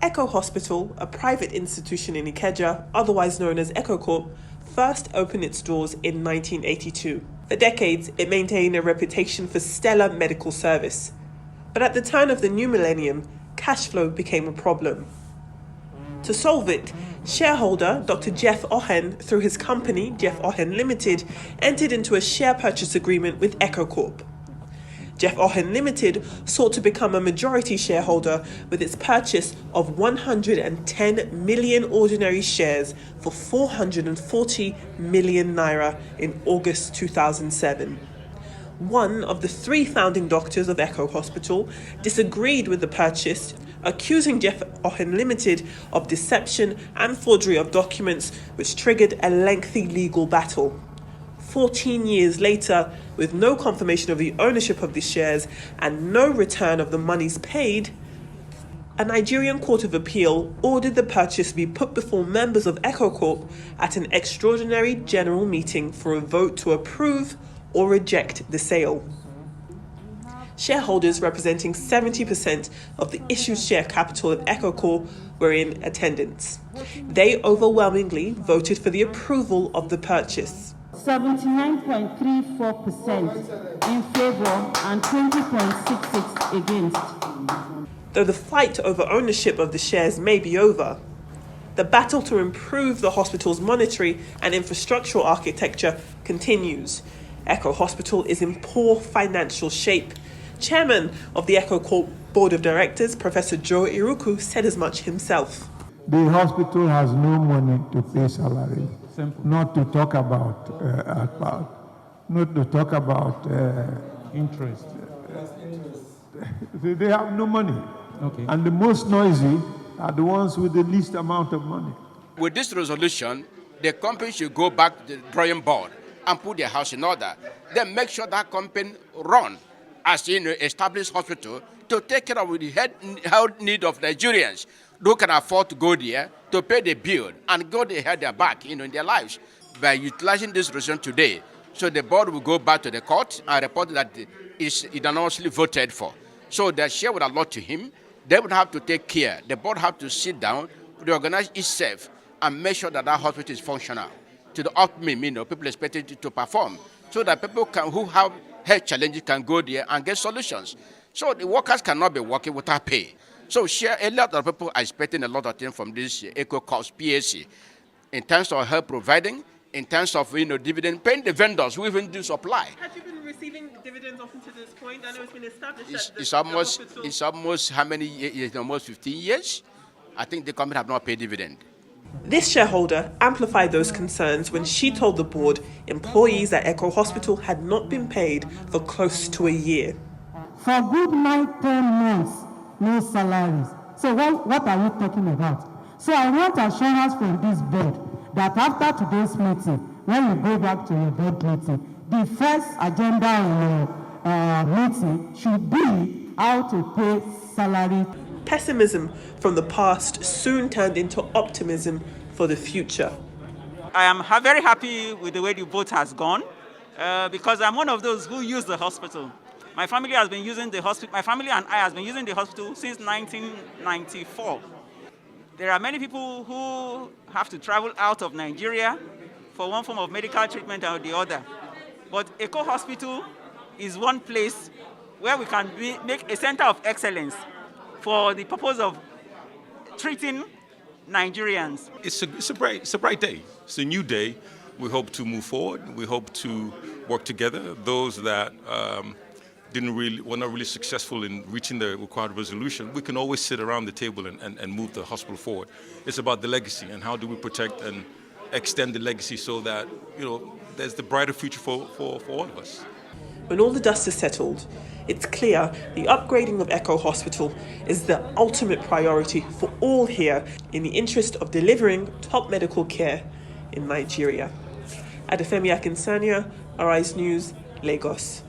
Echo Hospital, a private institution in Ikeja, otherwise known as Ekocorp, first opened its doors in 1982. For decades, it maintained a reputation for stellar medical service. But at the turn of the new millennium, cash flow became a problem. To solve it, shareholder Dr. Jeff Ohen, through his company, Jeff Ohen Limited, entered into a share purchase agreement with Ekocorp. Jeff Ohen Limited sought to become a majority shareholder with its purchase of 110 million ordinary shares for 440 million Naira in August 2007. One of the three founding doctors of Echo Hospital disagreed with the purchase, accusing Jeff Ohen Limited of deception and forgery of documents, which triggered a lengthy legal battle. 14 years later, with no confirmation of the ownership of the shares and no return of the monies paid, a Nigerian Court of Appeal ordered the purchase be put before members of Ekocorp at an extraordinary general meeting for a vote to approve or reject the sale. Shareholders representing 70% of the issued share capital of Ekocorp were in attendance. They overwhelmingly voted for the approval of the purchase. 79.34% in favor and 20.66% against. Though the fight over ownership of the shares may be over, the battle to improve the hospital's monetary and infrastructural architecture continues. Echo Hospital is in poor financial shape. Chairman of the Ekocorp Board of Directors, Professor Joe Iruku, said as much himself. The hospital has no money to pay salary. Simple. Not to talk about interest. They have no money. Okay. And the most noisy are the ones with the least amount of money. With this resolution, the company should go back to the drawing board and put their house in order. Then make sure that company run as an established hospital to take care of the health need of Nigerians who can afford to go there to pay the bill and go they have their back in their lives. By utilizing this resolution today, so the board will go back to the court and report that it's unanimously voted for. So the share would allot to him. They would have to take care. The board have to sit down, reorganize itself, and make sure that that hospital is functional to the optimum, people expected it to perform, so that people who have health challenges can go there and get solutions. So the workers cannot be working without pay. So a lot of people are expecting a lot of things from this Ekocorp PAC in terms of help providing, in terms of dividend, paying the vendors who even do supply. Have you been receiving dividends up until this point? I know it's been established it's almost how many years? Almost 15 years. I think the company have not paid dividend. This shareholder amplified those concerns when she told the board employees at Echo Hospital had not been paid for close to a year. For good 9-10 months, no salaries. So what are you talking about? So I want assurance from this board that after today's meeting, when you go back to your board meeting, the first agenda on your meeting should be how to pay salary. Pessimism from the past soon turned into optimism for the future. I am very happy with the way the vote has gone because I'm one of those who use the hospital. My family has been using the hospital. My family and I has been using the hospital since 1994. There are many people who have to travel out of Nigeria for one form of medical treatment or the other. But Echo Hospital is one place where we can make a center of excellence for the purpose of treating Nigerians. It's a bright day. It's a new day. We hope to move forward. We hope to work together. Those that were not really successful in reaching the required resolution, we can always sit around the table and move the hospital forward. It's about the legacy and how do we protect and extend the legacy so that there's the brighter future for all of us. When all the dust is settled, it's clear the upgrading of Echo Hospital is the ultimate priority for all here in the interest of delivering top medical care in Nigeria. Adefemi Akinsanya, Arise News, Lagos.